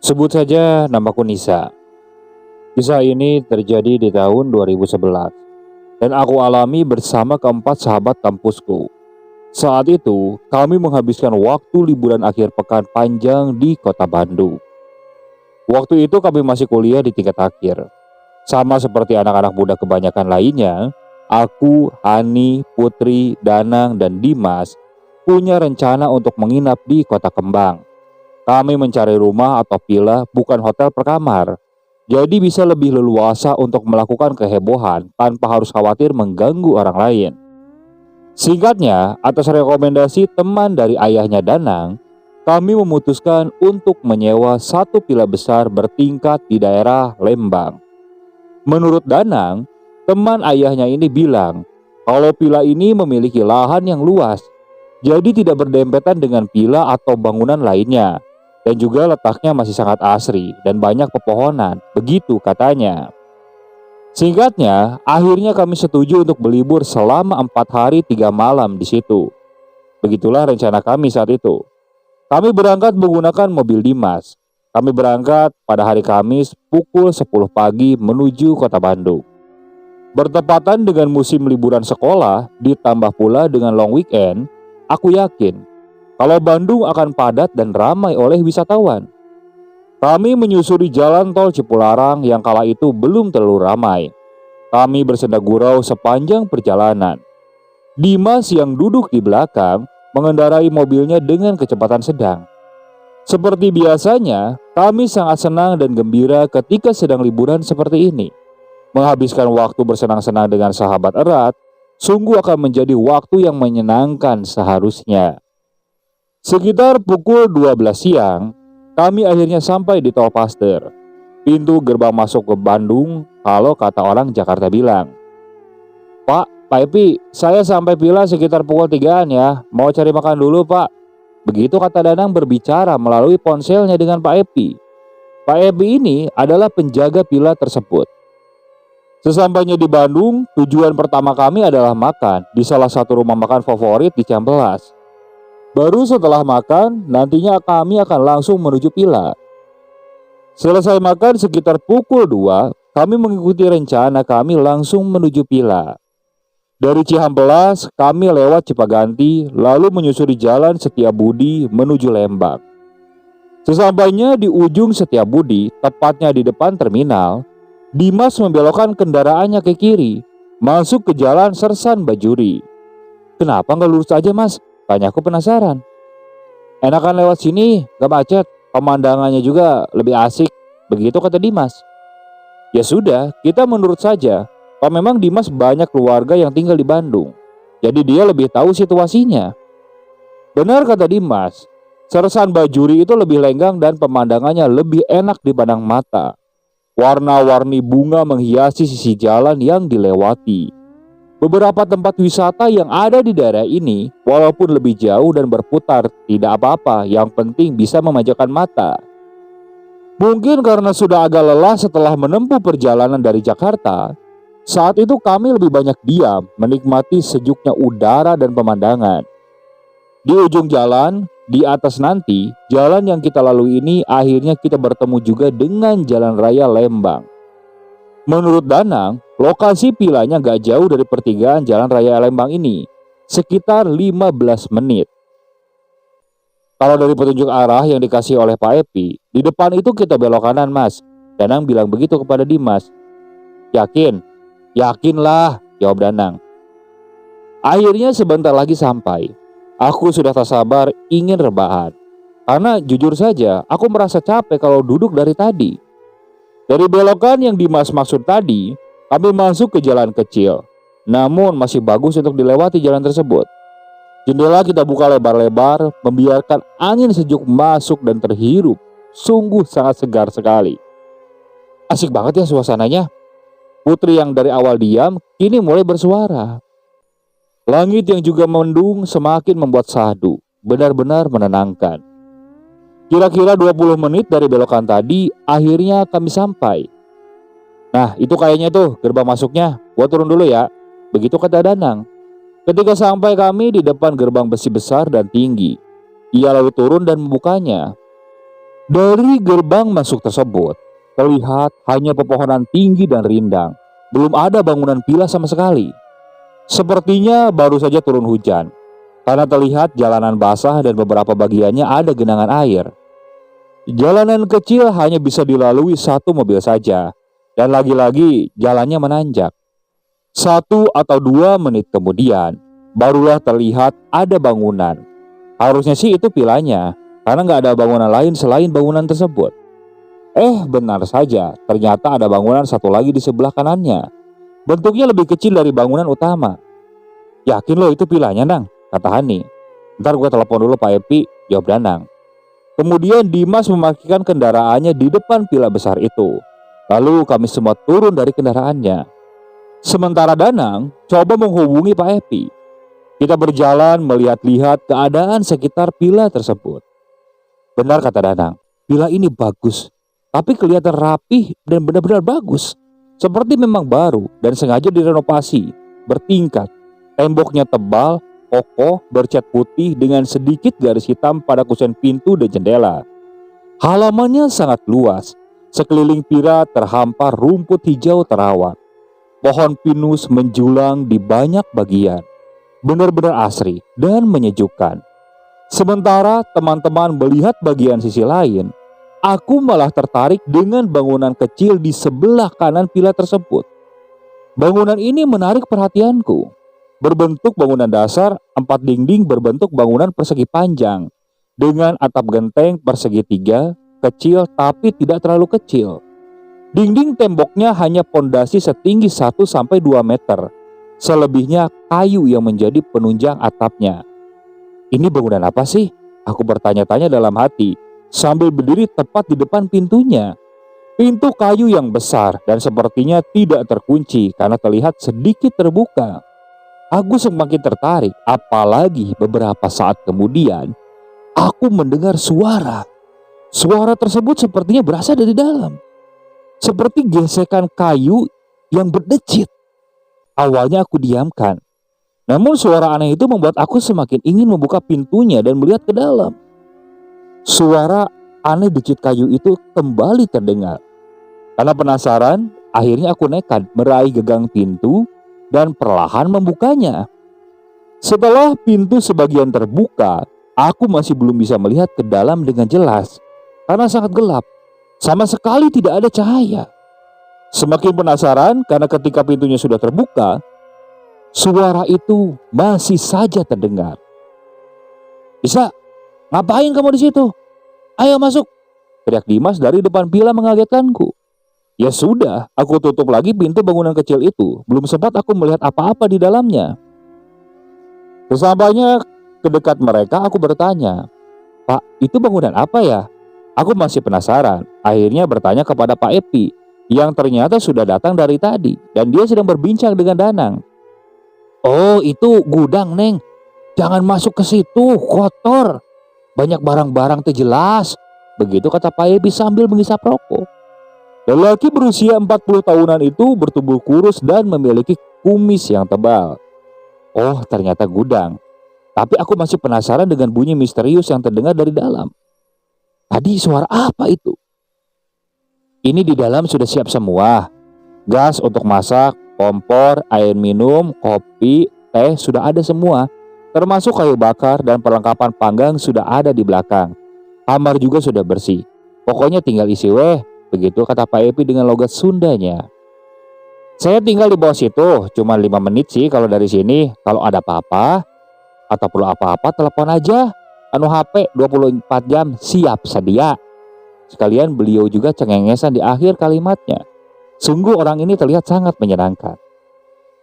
Sebut saja namaku Nisa. Kisah ini terjadi di tahun 2011 dan aku alami bersama keempat sahabat kampusku. Saat itu, kami menghabiskan waktu liburan akhir pekan panjang di kota Bandung. Waktu itu kami masih kuliah di tingkat akhir. Sama seperti anak-anak muda kebanyakan lainnya, aku, Hani, Putri, Danang, dan Dimas punya rencana untuk menginap di Kota Kembang. Kami mencari rumah atau villa, bukan hotel per kamar. Jadi bisa lebih leluasa untuk melakukan kehebohan tanpa harus khawatir mengganggu orang lain. Singkatnya, atas rekomendasi teman dari ayahnya Danang, kami memutuskan untuk menyewa satu villa besar bertingkat di daerah Lembang. Menurut Danang, teman ayahnya ini bilang kalau villa ini memiliki lahan yang luas, jadi tidak berdempetan dengan villa atau bangunan lainnya. Dan juga letaknya masih sangat asri dan banyak pepohonan, begitu katanya. Singkatnya, akhirnya kami setuju untuk berlibur selama 4 hari 3 malam di situ. Begitulah rencana kami saat itu. Kami berangkat menggunakan mobil Dimas. Kami berangkat pada hari Kamis pukul 10 pagi menuju kota Bandung. Bertepatan dengan musim liburan sekolah, ditambah pula dengan long weekend, aku yakin kalau Bandung akan padat dan ramai oleh wisatawan. Kami menyusuri jalan tol Cipularang yang kala itu belum terlalu ramai. Kami bersenda gurau sepanjang perjalanan. Dimas yang duduk di belakang mengendarai mobilnya dengan kecepatan sedang. Seperti biasanya, kami sangat senang dan gembira ketika sedang liburan seperti ini. Menghabiskan waktu bersenang-senang dengan sahabat erat, sungguh akan menjadi waktu yang menyenangkan seharusnya. Sekitar pukul 12 siang, kami akhirnya sampai di Tol Paster, pintu gerbang masuk ke Bandung kalau kata orang Jakarta bilang. Pak Epi, saya sampai villa sekitar pukul 3-an ya, mau cari makan dulu Pak. Begitu kata Danang berbicara melalui ponselnya dengan Pak Epi. Pak Epi ini adalah penjaga villa tersebut. Sesampainya di Bandung, tujuan pertama kami adalah makan di salah satu rumah makan favorit di Cihampelas. Baru setelah makan, nantinya kami akan langsung menuju villa. Selesai makan sekitar pukul 2, kami mengikuti rencana kami langsung menuju villa. Dari Cihampelas, kami lewat Cipaganti, lalu menyusuri jalan Setiabudi menuju Lembang. Sesampainya di ujung Setiabudi, tepatnya di depan terminal, Dimas membelokkan kendaraannya ke kiri, masuk ke jalan Sersan Bajuri. Kenapa nggak lurus aja mas? Tanya aku penasaran. Enakan lewat sini, gak macet, pemandangannya juga lebih asik. Begitu kata Dimas. Ya sudah, kita menurut saja. Kalau memang Dimas banyak keluarga yang tinggal di Bandung, jadi dia lebih tahu situasinya. Benar kata Dimas, Sersan Bajuri itu lebih lenggang dan pemandangannya lebih enak dipandang mata. Warna-warni bunga menghiasi sisi jalan yang dilewati. Beberapa tempat wisata yang ada di daerah ini, walaupun lebih jauh dan berputar, tidak apa-apa, yang penting bisa memanjakan mata. Mungkin karena sudah agak lelah setelah menempuh perjalanan dari Jakarta, saat itu kami lebih banyak diam, menikmati sejuknya udara dan pemandangan. Di ujung jalan, di atas nanti, jalan yang kita lalui ini akhirnya kita bertemu juga dengan Jalan Raya Lembang. Menurut Danang, lokasi villanya gak jauh dari pertigaan Jalan Raya Lembang ini, sekitar 15 menit. Kalau dari petunjuk arah yang dikasih oleh Pak Epi, di depan itu kita belok kanan mas. Danang bilang begitu kepada Dimas. Yakin? Yakinlah, jawab Danang. Akhirnya sebentar lagi sampai. Aku sudah tak sabar ingin rebahan. Karena jujur saja, aku merasa capek kalau duduk dari tadi. Dari belokan yang Dimas maksud tadi, kami masuk ke jalan kecil. Namun masih bagus untuk dilewati jalan tersebut. Jendela kita buka lebar-lebar, membiarkan angin sejuk masuk dan terhirup. Sungguh sangat segar sekali. Asik banget ya suasananya. Putri yang dari awal diam, kini mulai bersuara. Langit yang juga mendung semakin membuat sahdu. Benar-benar menenangkan. Kira-kira 20 menit dari belokan tadi, akhirnya kami sampai. Nah, itu kayaknya tuh gerbang masuknya. Gua turun dulu ya. Begitu kata Danang. Ketika sampai kami di depan gerbang besi besar dan tinggi. Ia lalu turun dan membukanya. Dari gerbang masuk tersebut, terlihat hanya pepohonan tinggi dan rindang. Belum ada bangunan villa sama sekali. Sepertinya baru saja turun hujan, karena terlihat jalanan basah dan beberapa bagiannya ada genangan air. Jalanan kecil hanya bisa dilalui satu mobil saja, dan lagi-lagi jalannya menanjak. 1 atau 2 menit kemudian, barulah terlihat ada bangunan. Harusnya sih itu vilanya, karena nggak ada bangunan lain selain bangunan tersebut. Benar saja, ternyata ada bangunan satu lagi di sebelah kanannya. Bentuknya lebih kecil dari bangunan utama. "Yakin lo itu vilanya, Nang?" kata Hani. "Ntar gue telepon dulu Pak Epi," jawab Danang. Kemudian Dimas memarkirkan kendaraannya di depan villa besar itu. Lalu kami semua turun dari kendaraannya. Sementara Danang coba menghubungi Pak Epi. Kita berjalan melihat-lihat keadaan sekitar villa tersebut. "Benar," kata Danang, "villa ini bagus, tapi kelihatan rapih dan benar-benar bagus. Seperti memang baru dan sengaja direnovasi, bertingkat. Temboknya tebal, kokoh, bercat putih dengan sedikit garis hitam pada kusen pintu dan jendela. Halamannya sangat luas. Sekeliling villa terhampar rumput hijau terawat. Pohon pinus menjulang di banyak bagian. Benar-benar asri dan menyejukkan. Sementara teman-teman melihat bagian sisi lain, aku malah tertarik dengan bangunan kecil di sebelah kanan villa tersebut. Bangunan ini menarik perhatianku. Berbentuk bangunan dasar, 4 dinding berbentuk bangunan persegi panjang, dengan atap genteng persegi 3, kecil tapi tidak terlalu kecil. Dinding temboknya hanya pondasi setinggi 1 sampai 2 meter. Selebihnya kayu yang menjadi penunjang atapnya. "Ini bangunan apa sih?" aku bertanya-tanya dalam hati, sambil berdiri tepat di depan pintunya. Pintu kayu yang besar dan sepertinya tidak terkunci karena terlihat sedikit terbuka. Aku semakin tertarik, apalagi beberapa saat kemudian aku mendengar suara. Suara tersebut sepertinya berasal dari dalam, seperti gesekan kayu yang berdecit. Awalnya aku diamkan, namun suara aneh itu membuat aku semakin ingin membuka pintunya dan melihat ke dalam. Suara aneh decit kayu itu kembali terdengar. Karena penasaran, akhirnya aku nekat meraih gagang pintu dan perlahan membukanya. Setelah pintu sebagian terbuka, aku masih belum bisa melihat ke dalam dengan jelas karena sangat gelap. Sama sekali tidak ada cahaya. Semakin penasaran karena ketika pintunya sudah terbuka, suara itu masih saja terdengar. "Bisa, ngapain kamu di situ? Ayo masuk!" teriak Dimas dari depan villa mengagetkanku. Ya sudah, aku tutup lagi pintu bangunan kecil itu. Belum sempat aku melihat apa-apa di dalamnya. Sesampainya ke dekat mereka, aku bertanya, "Pak, itu bangunan apa ya?" Aku masih penasaran. Akhirnya bertanya kepada Pak Epi, yang ternyata sudah datang dari tadi, dan dia sedang berbincang dengan Danang. "Oh, itu gudang, Neng. Jangan masuk ke situ, kotor. Banyak barang-barang jelas," begitu kata Pak Epi sambil menghisap rokok. Lelaki berusia 40 tahunan itu bertubuh kurus dan memiliki kumis yang tebal. Oh, ternyata gudang. Tapi aku masih penasaran dengan bunyi misterius yang terdengar dari dalam. Tadi suara apa itu? "Ini di dalam sudah siap semua. Gas untuk masak, kompor, air minum, kopi, teh sudah ada semua. Termasuk kayu bakar dan perlengkapan panggang sudah ada di belakang. Kamar juga sudah bersih. Pokoknya tinggal isi weh," begitu kata Pak Epi dengan logat Sundanya. "Saya tinggal di bawah situ, cuma 5 menit sih kalau dari sini. Kalau ada apa-apa atau perlu apa-apa telepon aja. HP 24 jam siap sedia." Sekalian beliau juga cengengesan di akhir kalimatnya. Sungguh orang ini terlihat sangat menyenangkan.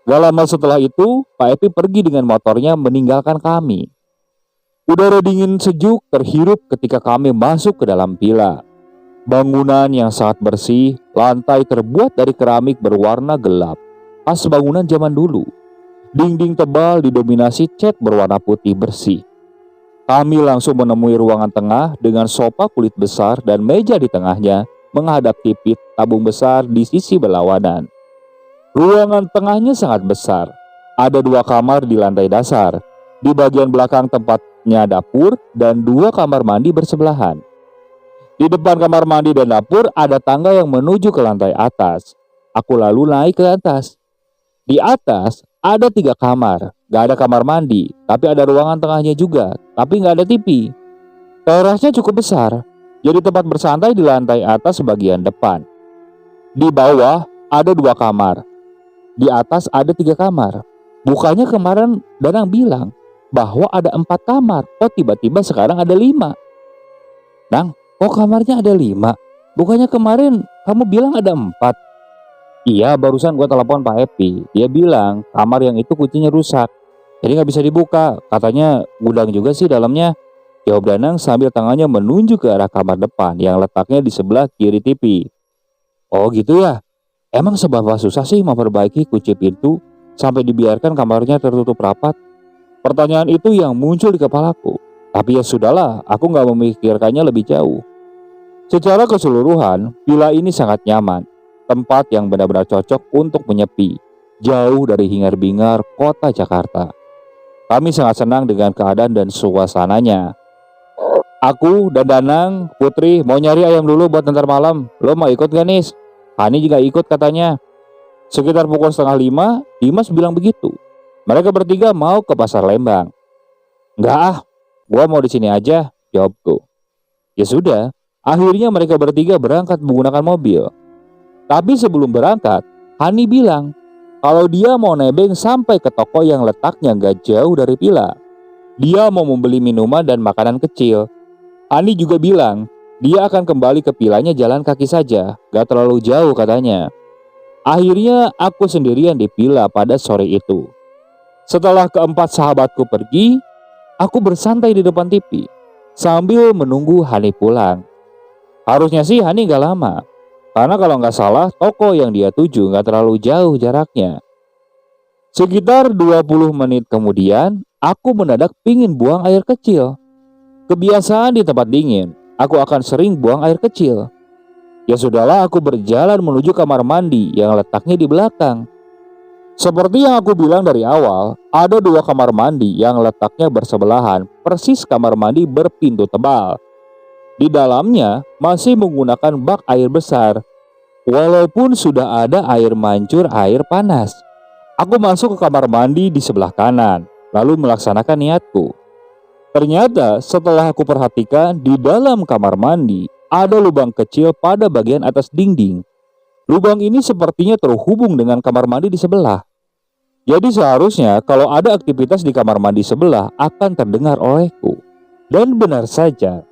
Gak lama setelah itu, Pak Epi pergi dengan motornya meninggalkan kami. Udara dingin sejuk terhirup ketika kami masuk ke dalam villa. Bangunan yang sangat bersih, lantai terbuat dari keramik berwarna gelap, khas bangunan zaman dulu. Dinding tebal didominasi cat berwarna putih bersih. Kami langsung menemui ruangan tengah dengan sofa kulit besar dan meja di tengahnya menghadap tipit tabung besar di sisi berlawanan. Ruangan tengahnya sangat besar. Ada 2 kamar di lantai dasar. Di bagian belakang tempatnya dapur dan 2 kamar mandi bersebelahan. Di depan kamar mandi dan dapur ada tangga yang menuju ke lantai atas. Aku lalu naik ke atas. Di atas ada 3 kamar. Gak ada kamar mandi, tapi ada ruangan tengahnya juga, tapi gak ada TV. Terasnya cukup besar, jadi tempat bersantai di lantai atas bagian depan. Di bawah ada 2 kamar. Di atas ada 3 kamar. Bukannya kemarin Danang bilang bahwa ada 4 kamar, kok tiba-tiba sekarang ada 5? Nang, kok kamarnya ada 5? Bukannya kemarin kamu bilang ada 4? Iya, barusan gua telepon Pak Epi. Dia bilang kamar yang itu kuncinya rusak, jadi gak bisa dibuka. Katanya gudang juga sih dalamnya. Jawab Danang sambil tangannya menunjuk ke arah kamar depan yang letaknya di sebelah kiri TV. Oh gitu ya? Emang seberapa susah sih memperbaiki kunci pintu sampai dibiarkan kamarnya tertutup rapat? Pertanyaan itu yang muncul di kepalaku. Tapi ya sudahlah, aku gak memikirkannya lebih jauh. Secara keseluruhan, villa ini sangat nyaman. Tempat yang benar-benar cocok untuk menyepi, jauh dari hingar-bingar kota Jakarta. Kami sangat senang dengan keadaan dan suasananya. Aku dan Danang, Putri mau nyari ayam dulu buat ntar malam. Lo mau ikut gak Nis? Hani juga ikut katanya. Sekitar pukul 4:30, Dimas bilang begitu. Mereka bertiga mau ke pasar Lembang. Enggak ah, gua mau di sini aja, jawabku. Ya sudah, akhirnya mereka bertiga berangkat menggunakan mobil. Tapi sebelum berangkat, Hani bilang kalau dia mau nebeng sampai ke toko yang letaknya gak jauh dari villa. Dia mau membeli minuman dan makanan kecil. Hani juga bilang dia akan kembali ke villanya jalan kaki saja, gak terlalu jauh katanya. Akhirnya aku sendirian di villa pada sore itu. Setelah keempat sahabatku pergi, aku bersantai di depan TV sambil menunggu Hani pulang. Harusnya sih Hani gak lama, karena kalau gak salah toko yang dia tuju gak terlalu jauh jaraknya. Sekitar 20 menit kemudian, aku mendadak pingin buang air kecil. Kebiasaan di tempat dingin, aku akan sering buang air kecil. Ya sudahlah, aku berjalan menuju kamar mandi yang letaknya di belakang. Seperti yang aku bilang dari awal, ada 2 kamar mandi yang letaknya bersebelahan, persis kamar mandi berpintu tebal. Di dalamnya masih menggunakan bak air besar, walaupun sudah ada air mancur air panas. Aku masuk ke kamar mandi di sebelah kanan, lalu melaksanakan niatku. Ternyata setelah aku perhatikan, di dalam kamar mandi ada lubang kecil pada bagian atas dinding. Lubang ini sepertinya terhubung dengan kamar mandi di sebelah. Jadi seharusnya kalau ada aktivitas di kamar mandi sebelah akan terdengar olehku. Dan benar saja,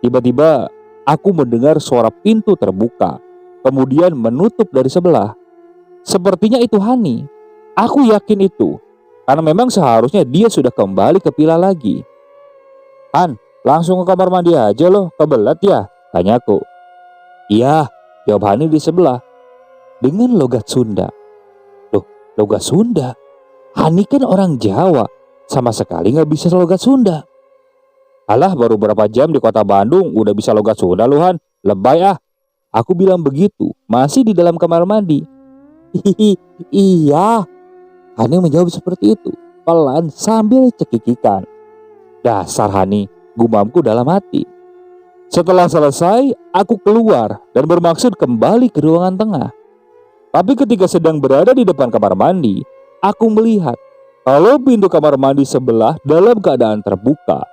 tiba-tiba aku mendengar suara pintu terbuka, kemudian menutup dari sebelah. Sepertinya itu Hani. Aku yakin itu, karena memang seharusnya dia sudah kembali ke villa lagi. Han, langsung ke kamar mandi aja loh, kebelet ya? Tanyaku. Iya, jawab Hani di sebelah dengan logat Sunda. Loh, logat Sunda? Hani kan orang Jawa, sama sekali gak bisa logat Sunda. Alah, baru berapa jam di kota Bandung udah bisa logat Sunda lu Han, lebay ah. Aku bilang begitu, masih di dalam kamar mandi. Hihihi, iya. Hani menjawab seperti itu, pelan sambil cekikikan. Dasar Hani, gumamku dalam hati. Setelah selesai, aku keluar dan bermaksud kembali ke ruangan tengah. Tapi ketika sedang berada di depan kamar mandi, aku melihat kalau pintu kamar mandi sebelah dalam keadaan terbuka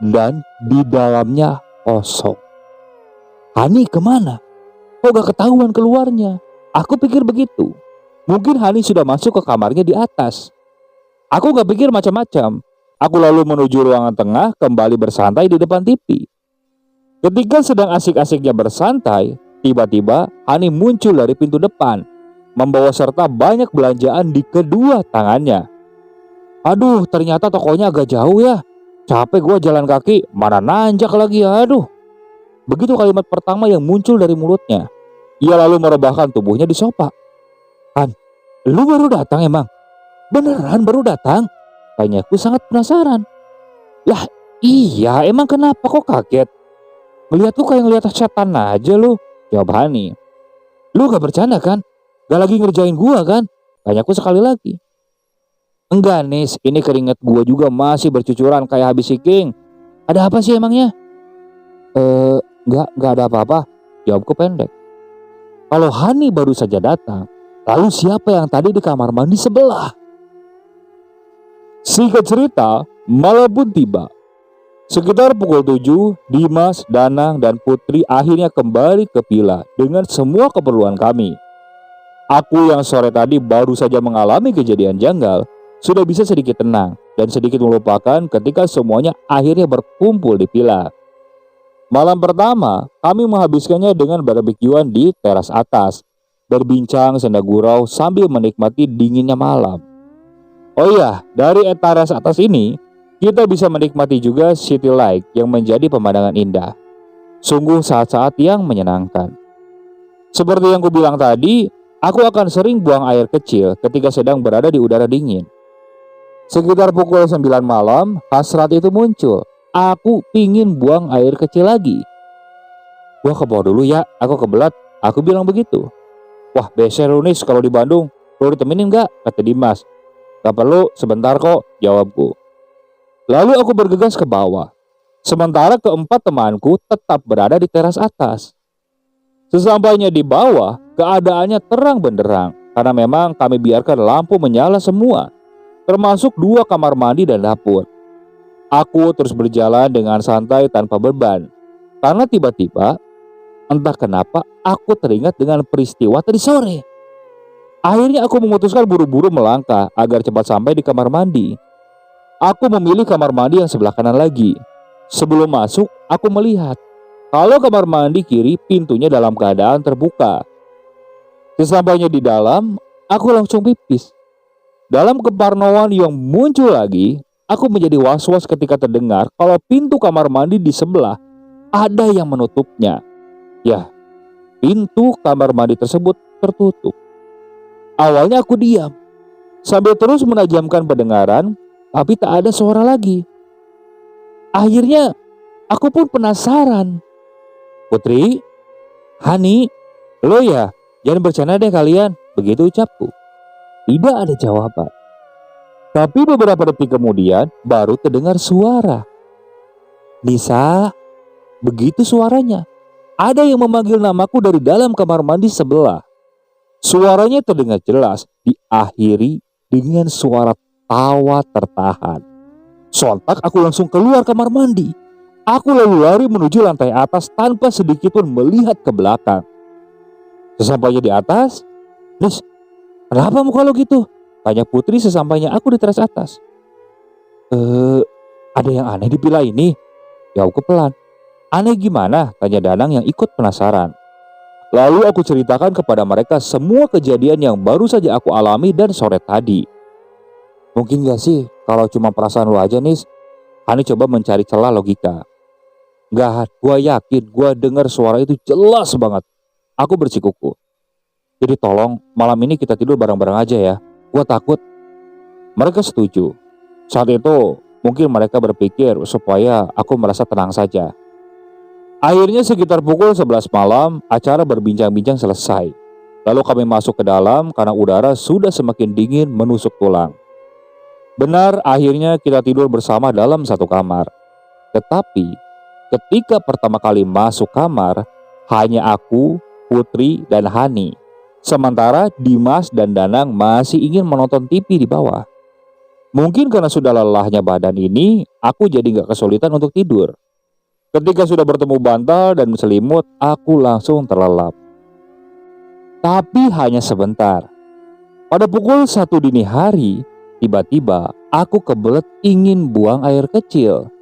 dan di dalamnya kosong. Hani kemana? Kok gak ketahuan keluarnya? Aku pikir begitu. Mungkin Hani sudah masuk ke kamarnya di atas. Aku gak pikir macam-macam. Aku lalu menuju ruangan tengah, kembali bersantai di depan TV. Ketika sedang asik-asiknya bersantai, tiba-tiba Hani muncul dari pintu depan, membawa serta banyak belanjaan di kedua tangannya. Aduh, ternyata tokonya agak jauh ya. Capek gua jalan kaki, mana nanjak lagi, aduh. Begitu kalimat pertama yang muncul dari mulutnya. Ia lalu merebahkan tubuhnya di sofa. Han, lu baru datang emang? Beneran baru datang? Tanyaku sangat penasaran. Lah iya, emang kenapa kok kaget? Melihatku kayak ngeliat setan aja lu, jawab Hani. Lu gak bercanda kan? Gak lagi ngerjain gua kan? Tanyaku sekali lagi. Enggak Nis, ini keringat gua juga masih bercucuran kayak habis siking. Ada apa sih emangnya? Nggak ada apa-apa, jawabku pendek. Kalau Hani baru saja datang, lalu siapa yang tadi di kamar mandi sebelah? Singkat cerita, malam pun tiba. Sekitar pukul 7, Dimas, Danang, dan Putri akhirnya kembali ke villa dengan semua keperluan kami. Aku yang sore tadi baru saja mengalami kejadian janggal, sudah bisa sedikit tenang dan sedikit melupakan ketika semuanya akhirnya berkumpul di villa. Malam pertama, kami menghabiskannya dengan barbekyuan di teras atas, berbincang senda gurau sambil menikmati dinginnya malam. Oh iya, dari teras atas ini, kita bisa menikmati juga city light yang menjadi pemandangan indah. Sungguh saat-saat yang menyenangkan. Seperti yang kubilang tadi, aku akan sering buang air kecil ketika sedang berada di udara dingin. Sekitar pukul 9 malam, hasrat itu muncul. Aku pingin buang air kecil lagi. Gua ke bawah dulu ya, aku kebelat. Aku bilang begitu. Wah, beser lu Nis kalau di Bandung. Perlu ditemenin gak? Kata Dimas. Gak perlu, sebentar kok, jawabku. Lalu aku bergegas ke bawah. Sementara keempat temanku tetap berada di teras atas. Sesampainya di bawah, keadaannya terang benderang. Karena memang kami biarkan lampu menyala semua. Termasuk 2 kamar mandi dan dapur. Aku terus berjalan dengan santai tanpa beban. Karena tiba-tiba, entah kenapa aku teringat dengan peristiwa tadi sore. Akhirnya aku memutuskan buru-buru melangkah agar cepat sampai di kamar mandi. Aku memilih kamar mandi yang sebelah kanan lagi. Sebelum masuk, aku melihat kalau kamar mandi kiri pintunya dalam keadaan terbuka. Sesampainya di dalam, aku langsung pipis. Dalam keparnoan yang muncul lagi, aku menjadi was-was ketika terdengar kalau pintu kamar mandi di sebelah ada yang menutupnya. Ya, pintu kamar mandi tersebut tertutup. Awalnya aku diam, sambil terus menajamkan pendengaran, tapi tak ada suara lagi. Akhirnya, aku pun penasaran. Putri, Hani, lo ya? Jangan bercanda deh kalian, begitu ucapku. Tidak ada jawaban. Tapi beberapa detik kemudian baru terdengar suara. Nisa, begitu suaranya. Ada yang memanggil namaku dari dalam kamar mandi sebelah. Suaranya terdengar jelas, diakhiri dengan suara tawa tertahan. Sontak aku langsung keluar kamar mandi. Aku lalu lari menuju lantai atas tanpa sedikit pun melihat ke belakang. Sesampainya di atas, Nis, kenapa muka lo gitu? Tanya Putri sesampainya aku di teras atas. Ada yang aneh di villa ini? Jawabku pelan. Aneh gimana? Tanya Danang yang ikut penasaran. Lalu aku ceritakan kepada mereka semua kejadian yang baru saja aku alami dan sore tadi. Mungkin gak sih kalau cuma perasaan lo aja Nis? Hani coba mencari celah logika. Gak, gue yakin gue dengar suara itu jelas banget. Aku bersikuku. Jadi tolong malam ini kita tidur bareng-bareng aja ya. Gue takut. Mereka setuju. Saat itu mungkin mereka berpikir supaya aku merasa tenang saja. Akhirnya sekitar pukul 11 malam acara berbincang-bincang selesai. Lalu kami masuk ke dalam karena udara sudah semakin dingin menusuk tulang. Benar, akhirnya kita tidur bersama dalam satu kamar. Tetapi ketika pertama kali masuk kamar, hanya aku, Putri, dan Hani. Sementara Dimas dan Danang masih ingin menonton TV di bawah. Mungkin karena sudah lelahnya badan ini, aku jadi gak kesulitan untuk tidur. Ketika sudah bertemu bantal dan selimut, aku langsung terlelap. Tapi hanya sebentar. Pada pukul 1 dini hari, tiba-tiba aku kebelet ingin buang air kecil.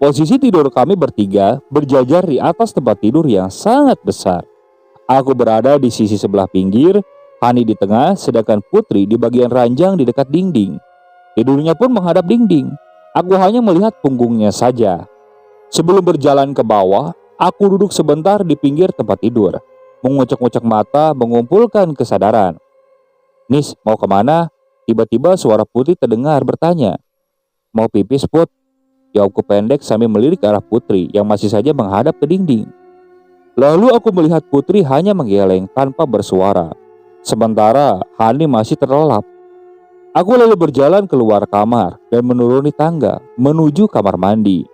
Posisi tidur kami bertiga berjajar di atas tempat tidur yang sangat besar. Aku berada di sisi sebelah pinggir, Hani di tengah, sedangkan Putri di bagian ranjang di dekat dinding. Tidurnya pun menghadap dinding. Aku hanya melihat punggungnya saja. Sebelum berjalan ke bawah, aku duduk sebentar di pinggir tempat tidur, mengucek-ngucek mata, mengumpulkan kesadaran. Nis, mau kemana? Tiba-tiba suara Putri terdengar bertanya. Mau pipis, Put? Jawabku pendek sambil melirik ke arah Putri yang masih saja menghadap ke dinding. Lalu aku melihat Putri hanya menggeleng tanpa bersuara. Sementara Hani masih terlelap. Aku lalu berjalan keluar kamar dan menuruni tangga menuju kamar mandi.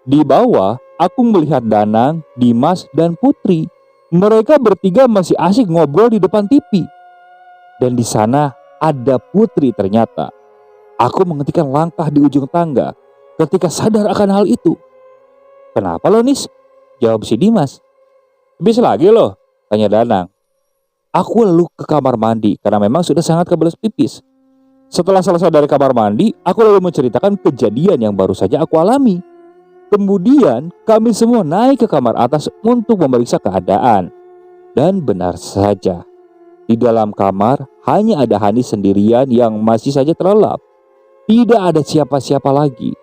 Di bawah, aku melihat Danang, Dimas, dan Putri. Mereka bertiga masih asik ngobrol di depan TV. Dan di sana ada Putri ternyata. Aku menghentikan langkah di ujung tangga ketika sadar akan hal itu. "Kenapa lo, Nis?" jawab si Dimas. "Habis lagi lo?" tanya Danang. Aku lalu ke kamar mandi karena memang sudah sangat kebelet pipis. Setelah selesai dari kamar mandi, aku lalu menceritakan kejadian yang baru saja aku alami. Kemudian kami semua naik ke kamar atas untuk memeriksa keadaan. Dan benar saja, di dalam kamar hanya ada Hani sendirian yang masih saja terlelap. Tidak ada siapa-siapa lagi.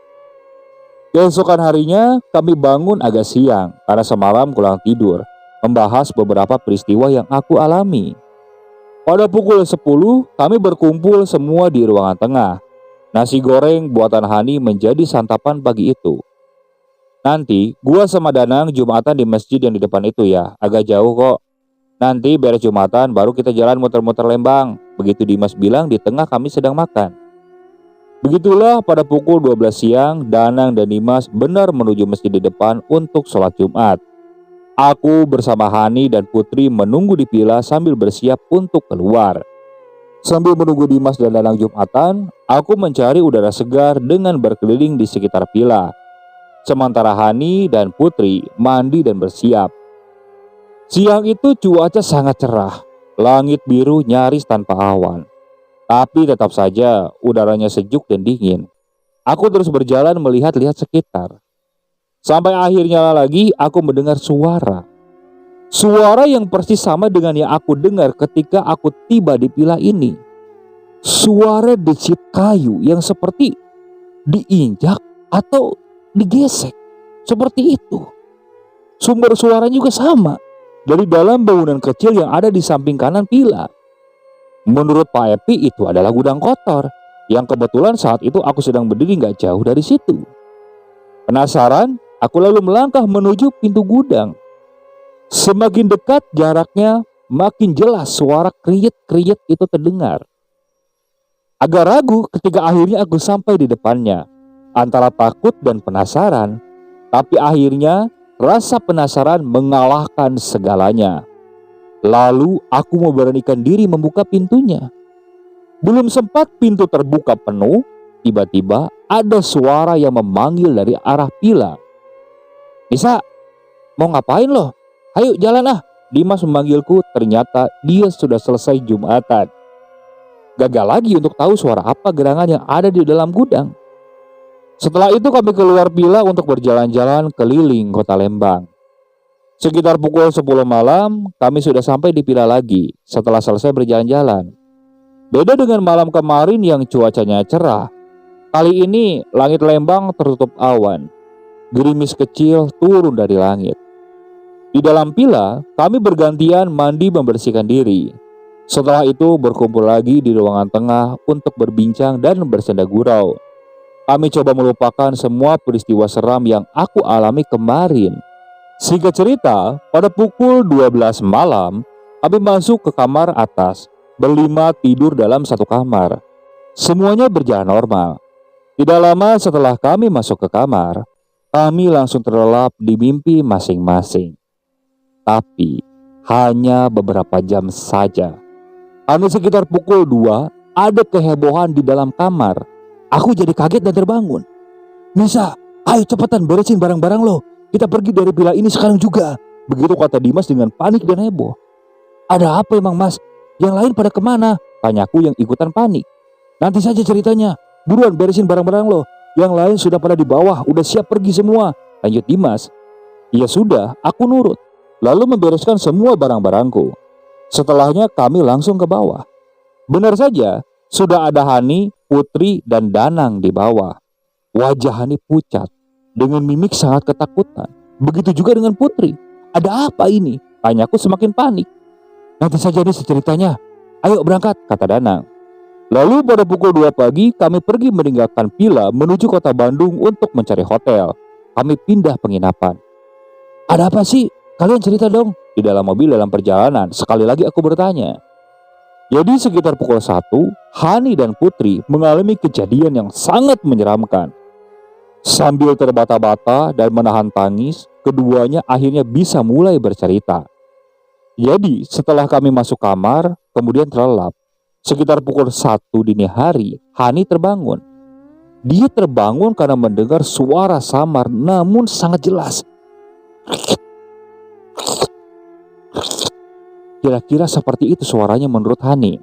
Keesokan harinya kami bangun agak siang karena semalam kurang tidur, membahas beberapa peristiwa yang aku alami. Pada pukul 10 kami berkumpul semua di ruangan tengah. Nasi goreng buatan Hani menjadi santapan pagi itu. "Nanti gua sama Danang Jumatan di masjid yang di depan itu ya, agak jauh kok. Nanti beres Jumatan baru kita jalan muter-muter Lembang," begitu Dimas bilang di tengah kami sedang makan. Begitulah pada pukul 12 siang Danang dan Dimas benar menuju masjid di depan untuk sholat Jumat. Aku bersama Hani dan Putri menunggu di pila sambil bersiap untuk keluar. Sambil menunggu Dimas dan Danang Jumatan, aku mencari udara segar dengan berkeliling di sekitar pila. Sementara Hani dan Putri mandi dan bersiap. Siang itu cuaca sangat cerah, langit biru nyaris tanpa awan. Tapi tetap saja udaranya sejuk dan dingin. Aku terus berjalan melihat-lihat sekitar. Sampai akhirnya lagi aku mendengar suara. Suara yang persis sama dengan yang aku dengar ketika aku tiba di pila ini. Suara decit kayu yang seperti diinjak atau digesek. Seperti itu. Sumber suaranya juga sama. Dari dalam bangunan kecil yang ada di samping kanan pila. Menurut Pak Epi itu adalah gudang kotor. Yang kebetulan saat itu aku sedang berdiri gak jauh dari situ. Penasaran? Aku lalu melangkah menuju pintu gudang. Semakin dekat jaraknya, makin jelas suara kriet-kriet itu terdengar. Agak ragu ketika akhirnya aku sampai di depannya. Antara takut dan penasaran. Tapi akhirnya rasa penasaran mengalahkan segalanya. Lalu aku memberanikan diri membuka pintunya. Belum sempat pintu terbuka penuh, tiba-tiba ada suara yang memanggil dari arah pila. "Bisa, mau ngapain loh? Ayo jalan ah." Dimas memanggilku, ternyata dia sudah selesai Jumatan. Gagal lagi untuk tahu suara apa gerangan yang ada di dalam gudang. Setelah itu kami keluar pila untuk berjalan-jalan keliling kota Lembang. Sekitar pukul 10 malam, kami sudah sampai di pila lagi setelah selesai berjalan-jalan. Beda dengan malam kemarin yang cuacanya cerah. Kali ini langit Lembang tertutup awan. Gerimis kecil turun dari langit. Di dalam pila, kami bergantian mandi membersihkan diri. Setelah itu berkumpul lagi di ruangan tengah untuk berbincang dan bersenda gurau. Kami coba melupakan semua peristiwa seram yang aku alami kemarin. Singkat cerita, pada pukul 12 malam, kami masuk ke kamar atas. Berlima tidur dalam satu kamar. Semuanya berjalan normal. Tidak lama setelah kami masuk ke kamar, kami langsung terlelap di mimpi masing-masing. Tapi hanya beberapa jam saja. Kami sekitar pukul 2 ada kehebohan di dalam kamar. Aku jadi kaget dan terbangun. "Nisa, ayo cepetan beresin barang-barang lo. Kita pergi dari villa ini sekarang juga." Begitu kata Dimas dengan panik dan heboh. "Ada apa emang mas? Yang lain pada kemana?" tanyaku yang ikutan panik. "Nanti saja ceritanya. Buruan beresin barang-barang lo. Yang lain sudah pada di bawah, udah siap pergi semua," lanjut Dimas. Ya sudah, aku nurut. Lalu membereskan semua barang-barangku. Setelahnya kami langsung ke bawah. Benar saja, sudah ada Hani, Putri, dan Danang di bawah. Wajah Hani pucat, dengan mimik sangat ketakutan. Begitu juga dengan Putri. "Ada apa ini?" tanyaku semakin panik. "Nanti saja nih ceritanya. Ayo berangkat," kata Danang. Lalu pada pukul 2 pagi kami pergi meninggalkan villa menuju kota Bandung untuk mencari hotel. Kami pindah penginapan. "Ada apa sih? Kalian cerita dong." Di dalam mobil dalam perjalanan sekali lagi aku bertanya. Jadi sekitar pukul 1, Hani dan Putri mengalami kejadian yang sangat menyeramkan. Sambil terbata-bata dan menahan tangis, keduanya akhirnya bisa mulai bercerita. Jadi, setelah kami masuk kamar, kemudian terlelap. Sekitar pukul 1 dini hari, Hani terbangun. Dia terbangun karena mendengar suara samar namun sangat jelas. Kira-kira seperti itu suaranya menurut Hani.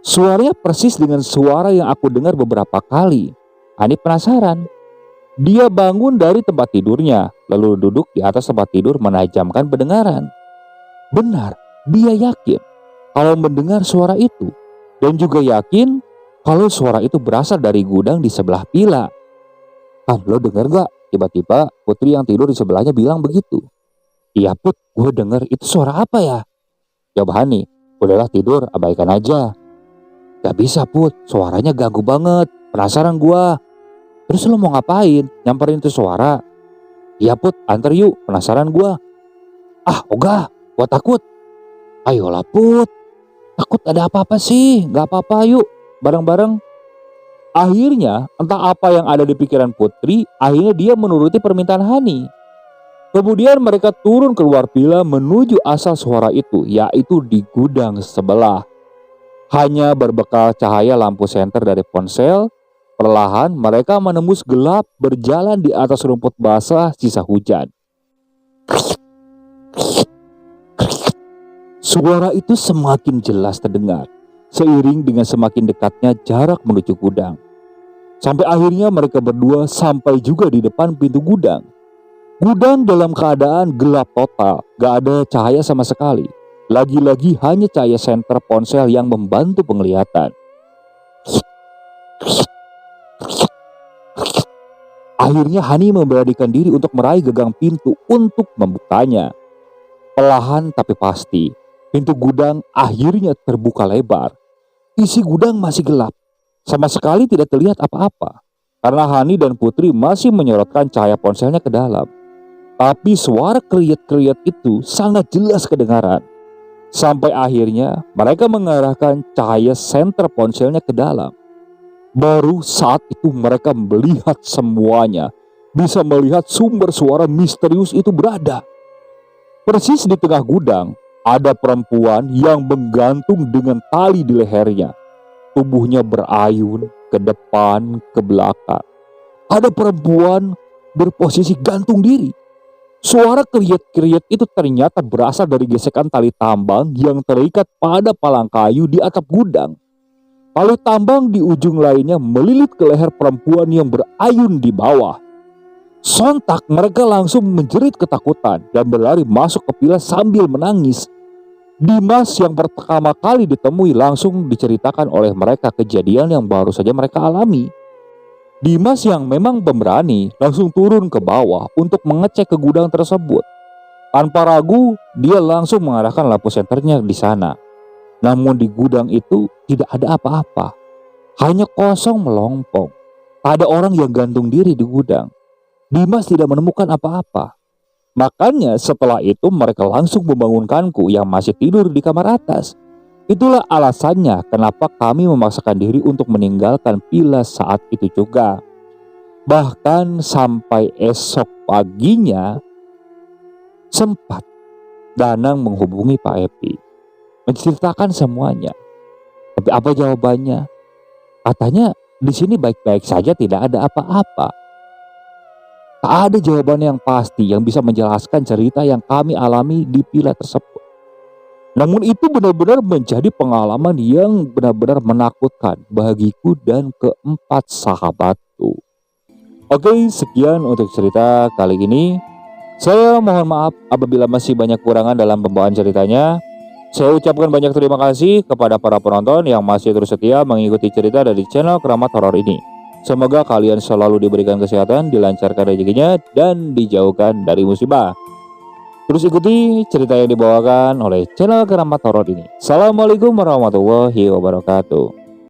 Suaranya persis dengan suara yang aku dengar beberapa kali. Hani penasaran. Dia bangun dari tempat tidurnya, lalu duduk di atas tempat tidur menajamkan pendengaran. Benar, dia yakin kalau mendengar suara itu. Dan juga yakin kalau suara itu berasal dari gudang di sebelah villa. Lo denger gak? Tiba-tiba Putri yang tidur di sebelahnya bilang begitu. Iya Put, gue denger. Itu suara apa ya? Jawab Hani. Udahlah tidur, abaikan aja. Gak bisa Put, suaranya ganggu banget. Penasaran gue. Terus lo mau ngapain? Nyamperin itu suara? Iya Put, antar yuk, penasaran gue. Ogah, gue takut. Ayolah Put, takut ada apa-apa sih? Gak apa-apa, yuk bareng-bareng. Akhirnya entah apa yang ada di pikiran Putri, akhirnya dia menuruti permintaan Hani. Kemudian mereka turun keluar villa menuju asal suara itu, yaitu di gudang sebelah. Hanya berbekal cahaya lampu senter dari ponsel, perlahan mereka menembus gelap berjalan di atas rumput basah sisa hujan. Suara itu semakin jelas terdengar, seiring dengan semakin dekatnya jarak menuju gudang. Sampai akhirnya mereka berdua sampai juga di depan pintu gudang. Gudang dalam keadaan gelap total, gak ada cahaya sama sekali. Lagi-lagi hanya cahaya senter ponsel yang membantu penglihatan. Akhirnya Hani memberanikan diri untuk meraih gagang pintu untuk membukanya. Perlahan tapi pasti, pintu gudang akhirnya terbuka lebar. Isi gudang masih gelap, sama sekali tidak terlihat apa-apa, karena Hani dan Putri masih menyorotkan cahaya ponselnya ke dalam. Tapi suara kriat-kriat itu sangat jelas kedengaran. Sampai akhirnya mereka mengarahkan cahaya senter ponselnya ke dalam. Baru saat itu mereka melihat semuanya, bisa melihat sumber suara misterius itu berada. Persis di tengah gudang, ada perempuan yang menggantung dengan tali di lehernya. Tubuhnya berayun ke depan, ke belakang. Ada perempuan berposisi gantung diri. Suara kriat-kriat itu ternyata berasal dari gesekan tali tambang yang terikat pada palang kayu di atap gudang. Tali tambang di ujung lainnya melilit ke leher perempuan yang berayun di bawah. Sontak mereka langsung menjerit ketakutan dan berlari masuk ke villa sambil menangis. Dimas yang pertama kali ditemui langsung diceritakan oleh mereka kejadian yang baru saja mereka alami. Dimas yang memang pemberani langsung turun ke bawah untuk mengecek ke gudang tersebut. Tanpa ragu, dia langsung mengarahkan lampu senternya di sana. Namun di gudang itu tidak ada apa-apa. Hanya kosong melompong. Tak ada orang yang gantung diri di gudang. Dimas tidak menemukan apa-apa. Makanya setelah itu mereka langsung membangunkanku yang masih tidur di kamar atas. Itulah alasannya kenapa kami memaksakan diri untuk meninggalkan villa saat itu juga. Bahkan sampai esok paginya sempat Danang menghubungi Pak Epi, menceritakan semuanya. Tapi apa jawabannya? Katanya di sini baik-baik saja, tidak ada apa-apa. Tak ada jawaban yang pasti yang bisa menjelaskan cerita yang kami alami di villa tersebut. Namun itu benar-benar menjadi pengalaman yang benar-benar menakutkan bagiku dan keempat sahabatku. Oke, sekian untuk cerita kali ini. Saya mohon maaf apabila masih banyak kurangan dalam pembawaan ceritanya. Saya ucapkan banyak terima kasih kepada para penonton yang masih terus setia mengikuti cerita dari channel Keramat Horor ini. Semoga kalian selalu diberikan kesehatan, dilancarkan rezekinya, dan dijauhkan dari musibah. Terus ikuti cerita yang dibawakan oleh channel Keramat Horor ini. Assalamualaikum warahmatullahi wabarakatuh.